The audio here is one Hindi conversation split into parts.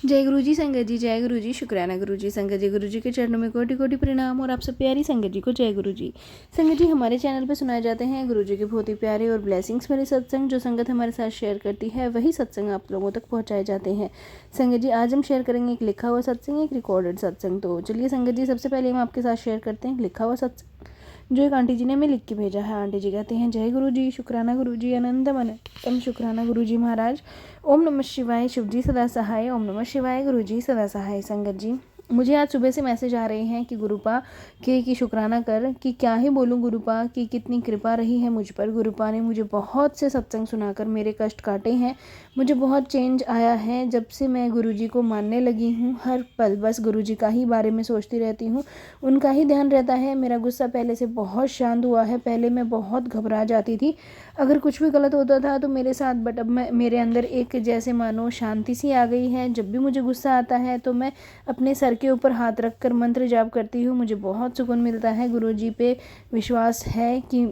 जय गुरु जी संगत जी, जय गुरु जी, शुक्राना गुरु जी संगत जी। गुरु जी के चरणों में कोटि कोटि प्रणाम और आप सब प्यारी संगत जी को जय गुरु जी। संगत जी, हमारे चैनल पे सुनाए जाते हैं गुरु जी के बहुत ही प्यारे और ब्लेसिंग्स भरे सत्संग। जो संगत हमारे साथ शेयर करती है वही सत्संग आप लोगों तक पहुंचाए जाते हैं। संगत जी, आज हम शेयर करेंगे एक लिखा हुआ सत्संग, एक रिकॉर्डेड सत्संग। तो चलिए संगत जी, सबसे पहले हम आपके साथ शेयर करते हैं लिखा हुआ सत्संग, जो एक आंटी जी ने हमें लिख के भेजा है। आंटी जी कहते हैं, जय गुरु जी, शुक्राना गुरु जी, अनंतम अनंतम शुक्राना गुरु जी महाराज। ओम नमः शिवाय, शिव जी सदा सहाय। ओम नमः शिवाय, गुरु जी सदा सहाय। संगत जी, मुझे आज सुबह से मैसेज आ रहे हैं कि गुरुपा के की शुक्राना कर, कि क्या ही बोलूँ गुरुपा की कितनी कृपा रही है मुझ पर। गुरुपा ने मुझे बहुत से सत्संग सुनाकर मेरे कष्ट काटे हैं। मुझे बहुत चेंज आया है जब से मैं गुरुजी को मानने लगी हूँ। हर पल बस गुरुजी का ही बारे में सोचती रहती हूँ, उनका ही ध्यान रहता है। मेरा गुस्सा पहले से बहुत शांत हुआ है। पहले मैं बहुत घबरा जाती थी अगर कुछ भी गलत होता था तो मेरे साथ, बट अब मैं, मेरे अंदर एक जैसे मानो शांति सी आ गई है। जब भी मुझे गुस्सा आता है तो मैं अपने सर के ऊपर हाथ रखकर मंत्र जाप करती हूँ। मुझे बहुत सुकून मिलता है। गुरुजी पे विश्वास है कि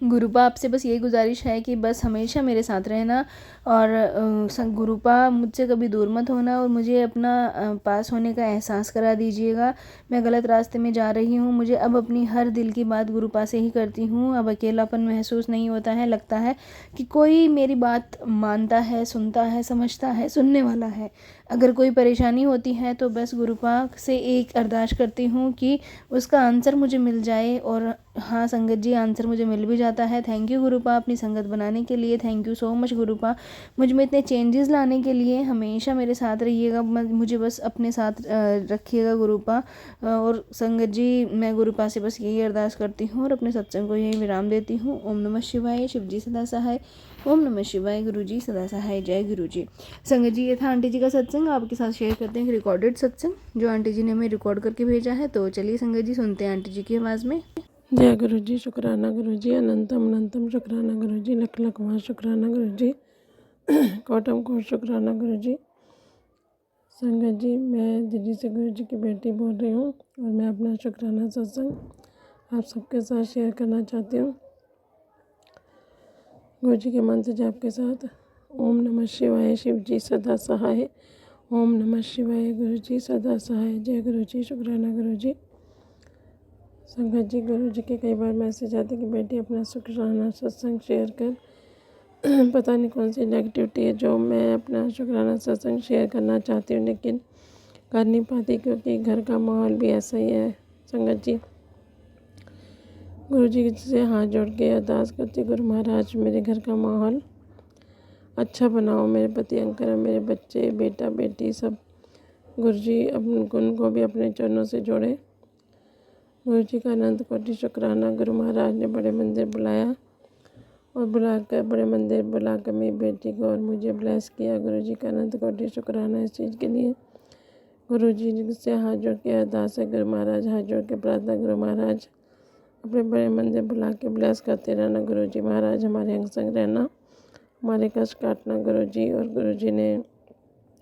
गुरुपा आपसे बस यही गुजारिश है कि बस हमेशा मेरे साथ रहना और गुरुपा मुझसे कभी दूर मत होना और मुझे अपना पास होने का एहसास करा दीजिएगा। मैं गलत रास्ते में जा रही हूँ। मुझे अब अपनी हर दिल की बात गुरुपा से ही करती हूँ। अब अकेलापन महसूस नहीं होता है। लगता है कि कोई मेरी बात मानता है, सुनता है, समझता है, सुनने वाला है। अगर कोई परेशानी होती है तो बस गुरुपा से एक अरदास करती हूँ कि उसका आंसर मुझे मिल जाए। और हाँ संगत जी, आंसर मुझे मिल भी जाता है। थैंक यू गुरुपा अपनी संगत बनाने के लिए। थैंक यू सो मच गुरुपा, मुझ में इतने चेंजेस लाने के लिए। हमेशा मेरे साथ रहिएगा, मुझे बस अपने साथ रखिएगा गुरुपा। और संगत जी, मैं गुरुपा से बस यही अरदास करती हूँ और अपने सत्संग को यही विराम देती हूँ। ओम नमः शिवाय, शिव जी सदा सहाय। ओम नमः शिवाय, गुरु जी सदा सहाय। जय गुरु जी। संगत जी, ये था आंटी जी का सत्संग। आपके साथ शेयर करते हैं रिकॉर्डेड सत्संग जो आंटी जी ने हमें रिकॉर्ड करके भेजा है। तो चलिए संगत जी, सुनते हैं आंटी जी की आवाज़ में। जय गुरु जी, शुक्राना गुरु जी, अनंतम अनंतम शुक्राना गुरु जी, लख लख वहाँ शुक्राना गुरु जी, कोटम कोट शुक्राना गुरु जी। संगत जी, मैं दिल्ली से गुरु जी की बेटी बोल रही हूँ और मैं अपना शुक्राना सत्संग आप सबके साथ शेयर करना चाहती हूँ गुरु जी के मंत्र जाप के साथ। ओम नमः शिवाय, शिव जी सदा सहाय। ओम नमः शिवाय, गुरु जी सदा सहाय। जय गुरु जी, शुक्राना गुरु जी। संगत जी, गुरु जी के कई बार मैसेज आते कि बेटी अपना शुक्राना सत्संग शेयर कर। पता नहीं कौन सी नेगेटिविटी है जो मैं अपना शुक्राना सत्संग शेयर करना चाहती हूँ लेकिन कर नहीं पाती क्योंकि घर का माहौल भी ऐसा ही है। संगत जी, गुरु जी से हाथ जोड़ के अरदास करती, गुरु महाराज मेरे घर का माहौल अच्छा बनाओ। मेरे पति अंकर, मेरे बच्चे, बेटा बेटी सब गुरु जी उनको भी अपने चरणों से जोड़े। गुरु जी का अनंत कोटि शुक्राना। गुरु महाराज ने बड़े मंदिर बुलाया और बड़े मंदिर बुलाकर मेरी बेटी को और मुझे ब्लेस किया। गुरु जी का अनंत कोटि शुक्राना इस चीज़ के लिए। गुरु जी से हाथ जोड़ के अरदास है, गुरु महाराज हाथ जोड़ के प्रार्थना, गुरु महाराज अपने बड़े मंदिर बुला के ब्लेस करते रहना। गुरु जी महाराज हमारे अंग संग रहना, हमारे कष्ट काटना गुरु जी। और गुरु जी ने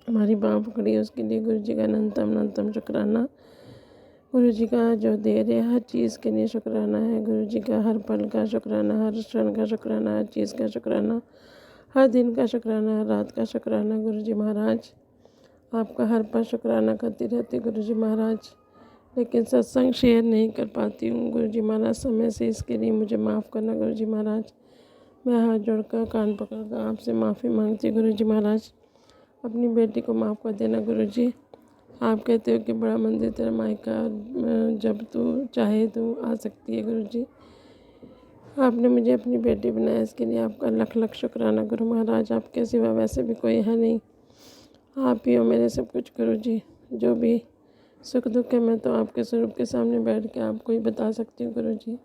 हमारी बाँह पकड़ी, उसके लिए गुरु जी का अनंतम अनंतम शुक्राना। गुरु जी का जो दे रहे हर चीज़ के लिए शुक्राना है। गुरु जी का हर पल का शुक्राना, हर क्षण का शुक्राना, हर चीज़ का शुक्राना, हर दिन का शुक्राना, हर रात का शुक्राना। गुरु जी महाराज आपका हर पल शुक्राना करती रहती गुरु जी महाराज, लेकिन सत्संग शेयर नहीं कर पाती हूँ गुरु जी महाराज समय से। इसके लिए मुझे माफ़ करना गुरु जी महाराज। मैं हाथ जोड़कर कान पकड़कर आपसे माफ़ी मांगती गुरु जी महाराज। अपनी बेटी को माफ़ कर देना गुरु जी। आप कहते हो कि बड़ा मंदिर तेरा मायका, जब तू चाहे तो आ सकती है गुरु जी। आपने मुझे अपनी बेटी बनाया, इसके लिए आपका लख लख शुक्राना गुरु महाराज। आपके सिवा वैसे भी कोई है नहीं, आप ही हो मेरे सब कुछ गुरु जी। जो भी सुख दुख है मैं तो आपके स्वरूप के सामने बैठ के आपको ही बता सकती हूँ गुरु जी,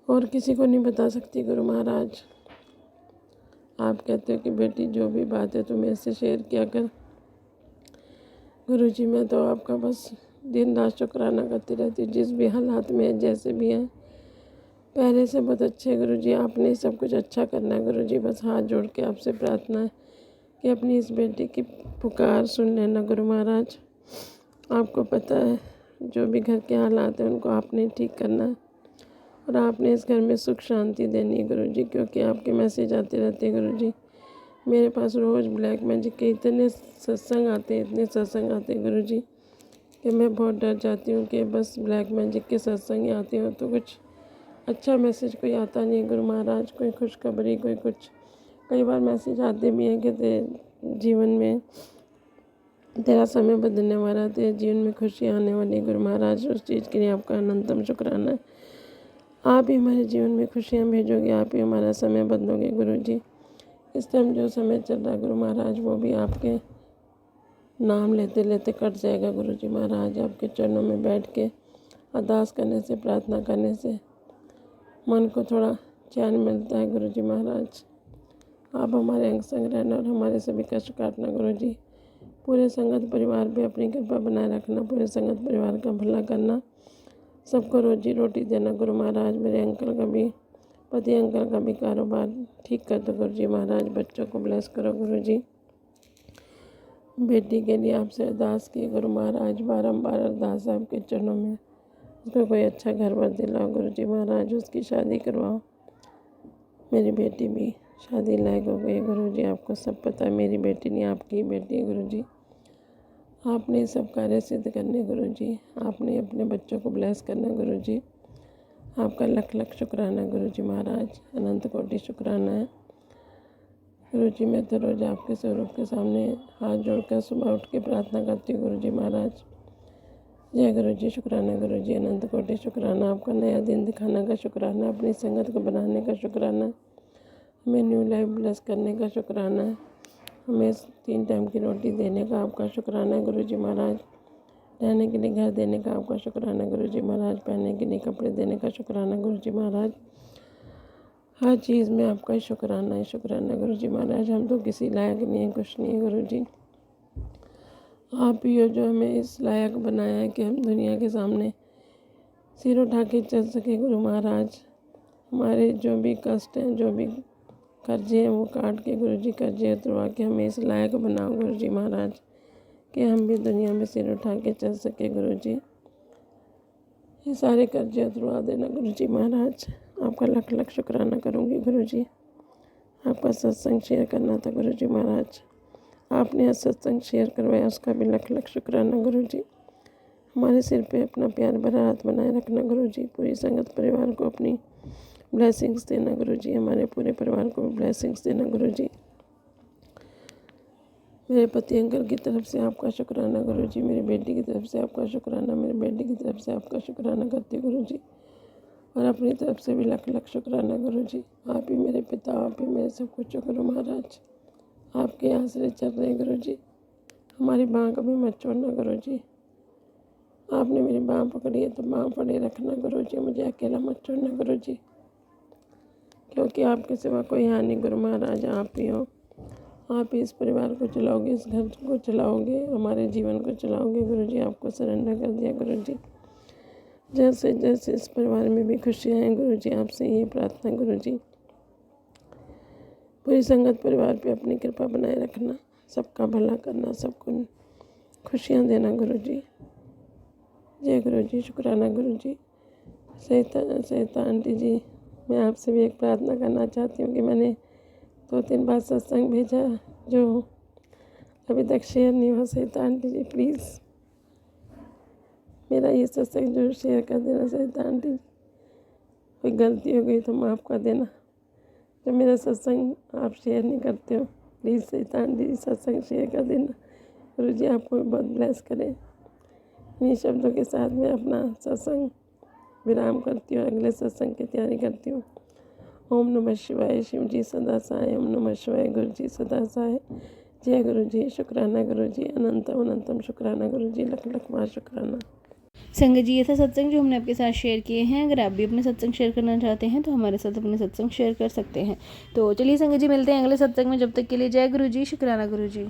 और किसी को नहीं बता सकती गुरु महाराज। आप कहते हो कि बेटी जो भी बात है तू मेरे से शेयर किया कर गुरु जी। मैं तो आपका बस दिन रात शुक्राना करती रहती हूँ, जिस भी हालात में है, जैसे भी है। पहले से बहुत अच्छे गुरु जी, आपने सब कुछ अच्छा करना है गुरु जी। बस हाथ जोड़ के आपसे प्रार्थना है कि अपनी इस बेटी की पुकार सुन लेना गुरु महाराज। आपको पता है जो भी घर के हालात हैं उनको आपने ठीक करना है और आपने इस घर में सुख शांति देनी है गुरु जी, क्योंकि आपके मैसेज आते रहते हैं गुरु जी मेरे पास रोज़ ब्लैक मैजिक के इतने सत्संग आते हैं, इतने सत्संग आते हैं गुरुजी, कि मैं बहुत डर जाती हूँ कि बस ब्लैक मैजिक के सत्संग ही आते हो तो कुछ अच्छा मैसेज कोई आता नहीं है गुरु महाराज, कोई खुशखबरी, कोई कुछ। कई बार मैसेज आते भी हैं कि तेरे जीवन में तेरा समय बदलने वाला, तेरे जीवन में खुशी आने वाली। गुरु महाराज उस चीज़ के लिए आपका अनंतम शुक्राना है। आप ही हमारे जीवन में खुशियाँ भेजोगे, आप ही हमारा समय बदलोगे गुरुजी। इस टाइम जो समय चल रहा है गुरु महाराज, वो भी आपके नाम लेते लेते कट जाएगा गुरुजी महाराज। आपके चरणों में बैठ के अरदास करने से, प्रार्थना करने से मन को थोड़ा चैन मिलता है गुरुजी महाराज। आप हमारे अंग संग रहना और हमारे सभी कष्ट काटना गुरुजी। पूरे संगत परिवार पे अपनी कृपा बनाए रखना, पूरे संगत परिवार का भला करना, सबको रोजी रोटी देना गुरु महाराज। मेरे अंकल का भी, पति अंकल का भी कारोबार ठीक कर दो गुरुजी महाराज। बच्चों को ब्लेस करो गुरुजी। बेटी के लिए आपसे अरदास की गुरु महाराज, बारंबार अरदास है आपके चरणों में। उसको कोई अच्छा घर वर दिलाओ गुरुजी महाराज, उसकी शादी करवाओ। मेरी बेटी भी शादी लायक हो गई गुरुजी, आपको सब पता है। मेरी बेटी नहीं, आपकी ही बेटी है गुरुजी। आपने सब कार्य सिद्ध करने गुरुजी, आपने अपने बच्चों को ब्लेस करना गुरुजी। आपका लख लख शुक्राना गुरुजी महाराज, अनंत कोटि शुक्राना है गुरुजी। मैं तो रोज़ आपके स्वरूप के सामने हाथ जोड़कर सुबह उठ के प्रार्थना करती हूँ गुरुजी महाराज। जय गुरुजी, शुक्राना गुरुजी, अनंत कोटि शुक्राना। आपका नया दिन दिखाने का शुक्राना, अपनी संगत को बनाने का शुक्राना, हमें न्यू लाइफ ब्लेस करने का शुक्राना है, हमें 3 टाइम की रोटी देने का आपका शुक्राना है गुरुजी महाराज। रहने के लिए घर देने का आपका शुक्राना गुरुजी महाराज। पहनने के लिए कपड़े देने का शुक्राना गुरुजी महाराज। हर चीज़ में आपका शुक्राना है, शुक्राना गुरुजी महाराज। हम तो किसी लायक नहीं है, कुछ नहीं है गुरुजी। आप ही हो जो हमें इस लायक बनाया है कि हम दुनिया के सामने सिर उठा के चल सके गुरु महाराज। हमारे जो भी कष्ट हैं, जो भी कर्जे हैं, वो काट के गुरुजी कर्जे उतरवा के हमें इस लायक बनाओ गुरुजी महाराज, कि हम भी दुनिया में सिर उठा के चल सके गुरुजी। ये सारे कर्जे उतरवा देना गुरुजी महाराज। आपका लख लख शुक्राना करूँगी गुरुजी। आपका सत्संग शेयर करना था गुरुजी महाराज, आपने आज सत्संग शेयर करवाया, उसका भी लख लख शुक्राना गुरुजी। हमारे सिर पे अपना प्यार भरा हाथ बनाए रखना गुरुजी। पूरी संगत परिवार को अपनी ब्लेसिंग्स देना गुरुजी, हमारे पूरे परिवार को ब्लेसिंग्स देना गुरुजी। मेरे पति अंकल की तरफ से आपका शुक्राना गुरुजी, मेरी बेटी की तरफ से आपका शुक्राना, मेरी बेटी की तरफ से आपका शुक्राना करती गुरुजी, और अपनी तरफ से भी लख लख शुक्राना गुरुजी। आप ही मेरे पिता, आप ही मेरे सब कुछ हो गुरु महाराज। आपके आसरे चल रहे गुरुजी, हमारी बाँह कभी मत छोड़ना गुरुजी। आपने मेरी बाँह पकड़ी है तो बाँह पकड़े रखना गुरुजी, मुझे अकेला मत छोड़ना गुरुजी, क्योंकि आपके सिवा कोई है नहीं गुरु महाराज। आप ही हो, आप ही इस परिवार को चलाओगे, इस घर को चलाओगे, हमारे जीवन को चलाओगे गुरुजी। आपको सरेंडर कर दिया गुरुजी। जैसे जैसे इस परिवार में भी खुशियाँ हैं गुरुजी, आपसे ये प्रार्थना गुरुजी। पूरी संगत परिवार पे अपनी कृपा बनाए रखना, सबका भला करना, सबको खुशियाँ देना गुरुजी। जय गुरुजी, शुक्राना गुरुजी। सहिता आंटी जी, मैं आपसे भी एक प्रार्थना करना चाहती हूँ कि मैंने 2-3 बार सत्संग भेजा जो अभी तक शेयर नहीं हुआ। सहिता आंटी जी प्लीज़ मेरा ये सत्संग जरूर शेयर कर देना। सहिता आंटी जी, कोई गलती हो गई तो माफ़ कर देना। जो मेरा सत्संग आप शेयर नहीं करते हो, प्लीज़ सहिता आंटी जी सत्संग शेयर कर देना। गुरुजी आपको भी बहुत ब्लेस करें। इन्हीं शब्दों के साथ मैं अपना सत्संग विराम करती हूँ, अगले सत्संग की तैयारी करती हूँ। ओम नमः शिवाय, शिव जी सदा सहाय। ओम नमः शिवाय, गुरु जी सदा सहाय। जय गुरु जी, शुक्राना गुरु जी, अनंतम अनंतम शुक्राना गुरु जी, लख लख बार शुक्राना। संगत जी, ये था सत्संग जो हमने आपके साथ शेयर किए हैं। अगर आप भी अपने सत्संग शेयर करना चाहते हैं तो हमारे साथ अपने सत्संग शेयर कर सकते हैं। तो चलिए संगत जी, मिलते हैं अगले सत्संग में। जब तक के लिए जय गुरु जी, शुक्राना गुरु जी।